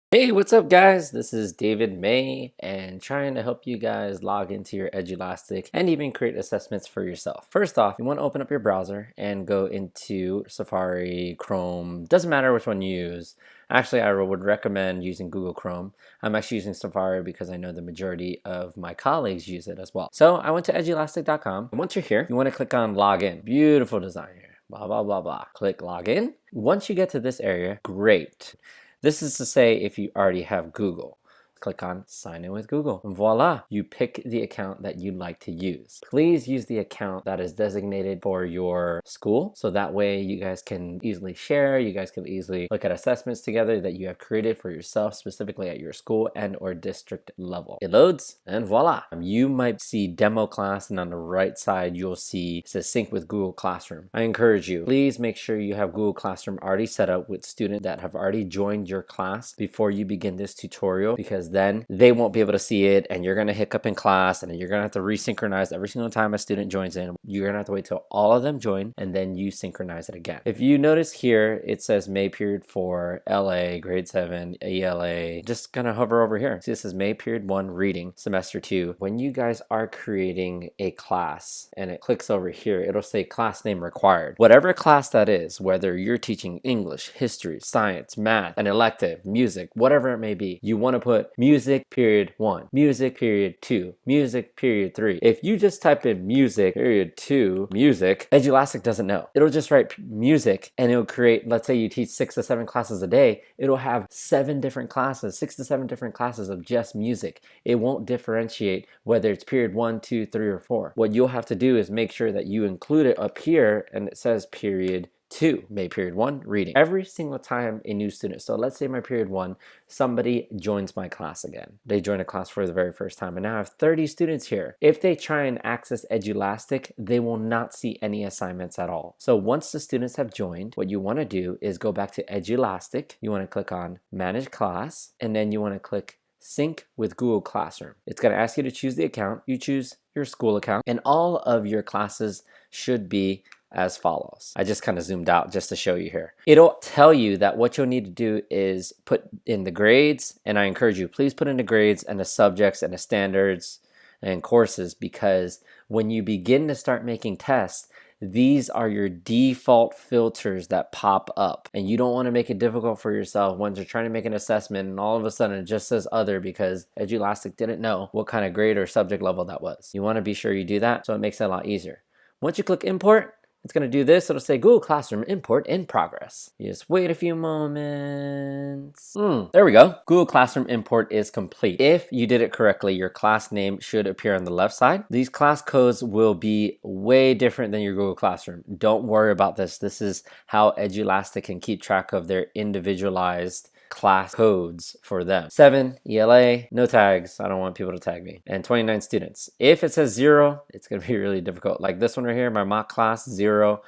Hey, what's up, guys? This is David May and trying to help you guys log into your Edulastic and even create assessments for yourself. First off, you want to open up your browser and go into Safari, Chrome, doesn't matter which one you use. Actually, I would recommend using Google Chrome. I'm actually using Safari because I know the majority of my colleagues use it as well. So I went to edulastic.com. Once you're here, you want to click on Login. Beautiful design here. Blah, blah, blah, blah. Click Login. Once you get to this area, great. This is to say if you already have Google. Click on Sign in with Google. And voila, you pick the account that you'd like to use. Please use the account that is designated for your school, so that way you guys can easily share, you guys can easily look at assessments together that you have created for yourself, specifically at your school and or district level. It loads and voila. You might see demo class, and on the right side you'll see it says sync with Google Classroom. I encourage you, please make sure you have Google Classroom already set up with students that have already joined your class before you begin this tutorial, because then they won't be able to see it and you're going to hiccup in class, and then you're going to have to resynchronize every single time a student joins in. You're going to have to wait till all of them join and then you synchronize it again. If you notice here, it says May period 4, LA, grade 7, ELA. Just gonna hover over here. See, this is May period 1 reading, semester 2. When you guys are creating a class and it clicks over here, it'll say class name required. Whatever class that is, whether you're teaching English, history, science, math, an elective, music, whatever it may be, you want to put music period 1, music period 2, music period 3. If you just type in music period 2, music, Edulastic doesn't know. It'll just write music and it'll create, let's say you teach 6 to 7 classes a day, it'll have 7 different classes, 6 to 7 different classes of just music. It won't differentiate whether it's period 1, 2, 3, or 4. What you'll have to do is make sure that you include it up here and it says period 2, May period 1 reading. Every single time a new student, so let's say my period 1, somebody joins my class again. They join a class for the very first time and now I have 30 students here. If they try and access Edulastic, they will not see any assignments at all. So once the students have joined, what you want to do is go back to Edulastic. You want to click on Manage Class, and then you want to click Sync with Google Classroom. It's going to ask you to choose the account. You choose your school account, and all of your classes should be as follows. I just kind of zoomed out just to show you here. It'll tell you that what you'll need to do is put in the grades, and I encourage you, please put in the grades and the subjects and the standards and courses, because when you begin to start making tests, these are your default filters that pop up, and you don't want to make it difficult for yourself when you're trying to make an assessment and all of a sudden it just says other because Edulastic didn't know what kind of grade or subject level that was. You want to be sure you do that so it makes it a lot easier. Once you click import, it's going to do this. It'll say Google Classroom import in progress. You just wait a few moments. There we go. Google Classroom import is complete. If you did it correctly, your class name should appear on the left side. These class codes will be way different than your Google Classroom. Don't worry about this. This is how Edulastic can keep track of their individualized class codes for them. 7 ELA, no tags, I don't want people to tag me, and 29 students. If it says 0, it's going to be really difficult. Like this one right here, my mock class 0.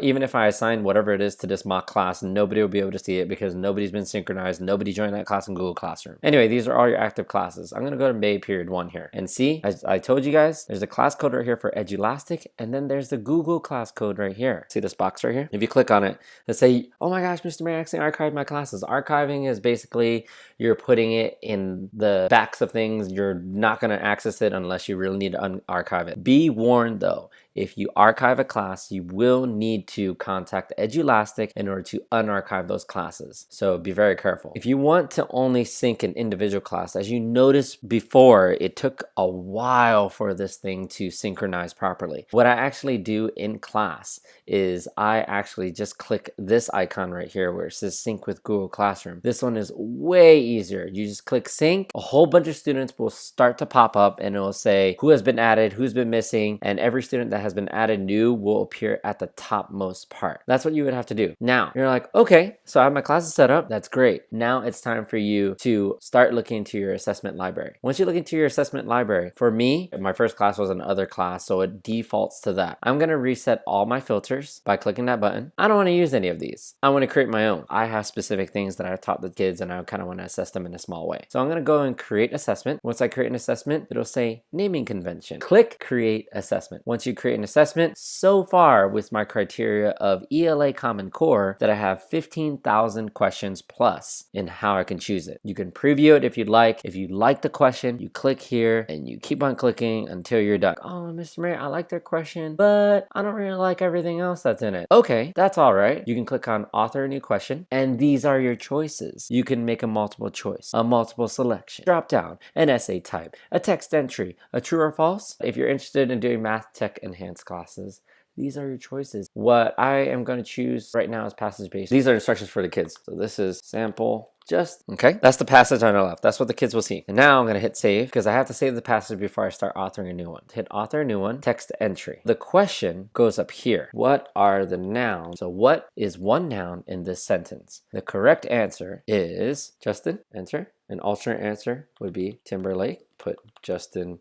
Even if I assign whatever it is to this mock class, nobody will be able to see it because nobody's been synchronized. Nobody joined that class in Google Classroom. Anyway, these are all your active classes. I'm going to go to May period 1 here and see, as I told you guys, there's a class code right here for Edulastic, and then there's the Google class code right here. See this box right here? If you click on it, let's say, oh my gosh, Mr. May accidentally archived my classes. Archiving is basically you're putting it in the backs of things. You're not going to access it unless you really need to archive it. Be warned though, if you archive a class, you will need to contact Edulastic in order to unarchive those classes. So be very careful. If you want to only sync an individual class, as you noticed before, it took a while for this thing to synchronize properly. What I actually do in class is I actually just click this icon right here where it says sync with Google Classroom. This one is way easier. You just click sync. A whole bunch of students will start to pop up and it will say who has been added, who's been missing, and every student that has been added new will appear at the topmost part. That's what you would have to do. Now, you're like, okay, so I have my classes set up. That's great. Now it's time for you to start looking into your assessment library. Once you look into your assessment library, for me, my first class was another class, so it defaults to that. I'm going to reset all my filters by clicking that button. I don't want to use any of these. I want to create my own. I have specific things that I've taught the kids and I kind of want to assess them in a small way. So I'm going to go and create assessment. Once I create an assessment, it'll say naming convention. Click create assessment. Once you create create an assessment. So far with my criteria of ELA Common Core that I have 15,000 questions plus in how I can choose it. You can preview it if you'd like. If you like the question, you click here and you keep on clicking until you're done. Oh, Mr. Mayor, I like their question, but I don't really like everything else that's in it. Okay, that's all right. You can click on author a new question, and these are your choices. You can make a multiple choice, a multiple selection, drop down, an essay type, a text entry, a true or false. If you're interested in doing math tech enhanced classes, these are your choices. What I am going to choose right now is passage based. These are instructions for the kids. So this is sample just, okay? That's the passage on the left. That's what the kids will see. And now I'm gonna hit save because I have to save the passage before I start authoring a new one. Hit author a new one, text entry. The question goes up here. What are the nouns? So what is one noun in this sentence? The correct answer is Justin, enter. An alternate answer would be Timberlake. Put Justin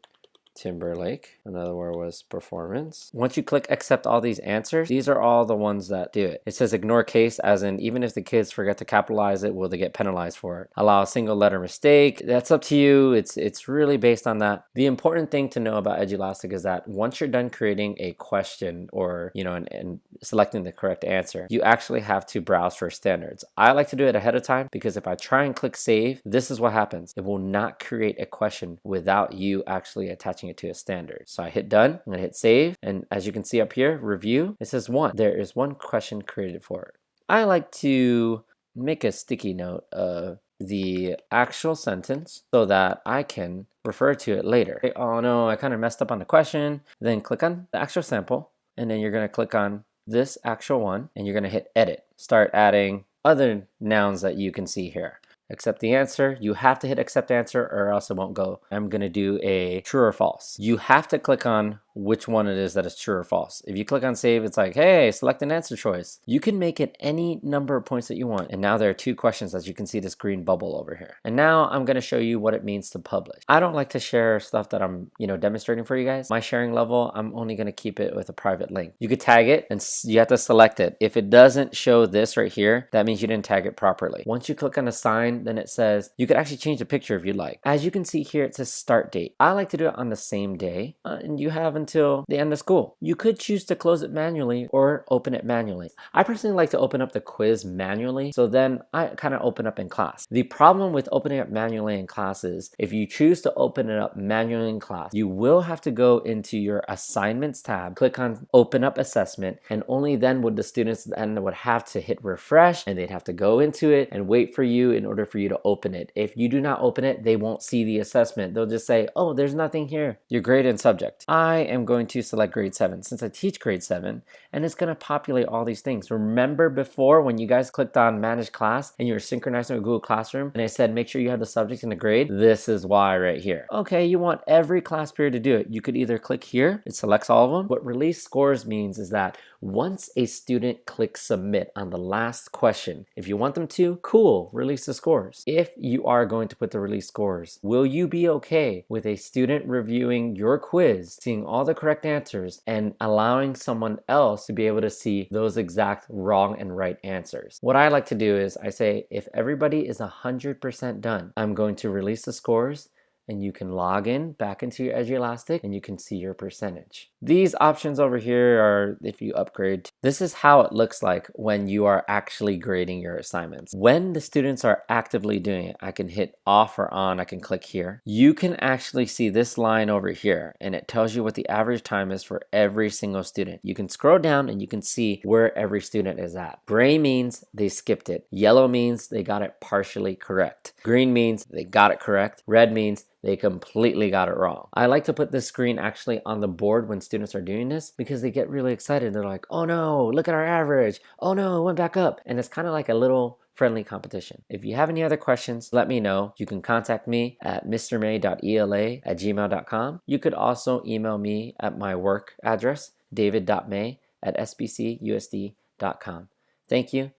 Timberlake. Another word was performance. Once you click accept all these answers, these are all the ones that do it. It says ignore case, as in even if the kids forget to capitalize it, will they get penalized for it? Allow a single letter mistake. That's up to you. It's really based on that. The important thing to know about Edulastic is that once you're done creating a question or, and selecting the correct answer, you actually have to browse for standards. I like to do it ahead of time because if I try and click save, this is what happens. It will not create a question without you actually attaching it to a standard. So I hit done, I'm gonna hit save, and as you can see up here, review, it says one. There is one question created for it. I like to make a sticky note of the actual sentence so that I can refer to it later. Oh no, I kind of messed up on the question. Then click on the actual sample, and then you're gonna click on this actual one, and you're gonna hit edit. Start adding other nouns that you can see here. Accept the answer. You have to hit accept answer or else it won't go. I'm going to do a true or false. You have to click on which one it is that is true or false. If you click on save, it's like, hey, select an answer choice. You can make it any number of points that you want. And now there are two questions, as you can see this green bubble over here. And now I'm going to show you what it means to publish. I don't like to share stuff that I'm, demonstrating for you guys. My sharing level, I'm only going to keep it with a private link. You could tag it and you have to select it. If it doesn't show this right here, that means you didn't tag it properly. Once you click on assign, then it says you could actually change the picture if you'd like. As you can see here, it says start date. I like to do it on the same day, and you have until the end of school. You could choose to close it manually or open it manually. I personally like to open up the quiz manually, so then I kind of open up in class. The problem with opening up manually in class is if you choose to open it up manually in class, you will have to go into your assignments tab, click on open up assessment, and only then would the students then would have to hit refresh, and they'd have to go into it and wait for you in order for you to open it. If you do not open it, they won't see the assessment. They'll just say, oh, there's nothing here. Your grade and subject. I am going to select grade 7 since I teach grade 7, and it's going to populate all these things. Remember before when you guys clicked on manage class and you were synchronizing with Google Classroom and I said make sure you have the subject and the grade? This is why right here. Okay, you want every class period to do it. You could either click here, it selects all of them. What release scores means is that once a student clicks submit on the last question, if you want them to, cool, release the scores. If you are going to put the release scores, will you be okay with a student reviewing your quiz, seeing all the correct answers, and allowing someone else to be able to see those exact wrong and right answers? What I like to do is I say, if everybody is 100% done, I'm going to release the scores, and you can log in back into your Edulastic and you can see your percentage. These options over here are if you upgrade. This is how it looks like when you are actually grading your assignments. When the students are actively doing it, I can hit off or on, I can click here. You can actually see this line over here and it tells you what the average time is for every single student. You can scroll down and you can see where every student is at. Gray means they skipped it. Yellow means they got it partially correct. Green means they got it correct. Red means they completely got it wrong. I like to put this screen actually on the board when students are doing this because they get really excited. They're like, oh no, look at our average. Oh no, it went back up. And it's kind of like a little friendly competition. If you have any other questions, let me know. You can contact me at mrmay.ela@gmail.com. You could also email me at my work address, david.may@sbcusd.com. Thank you.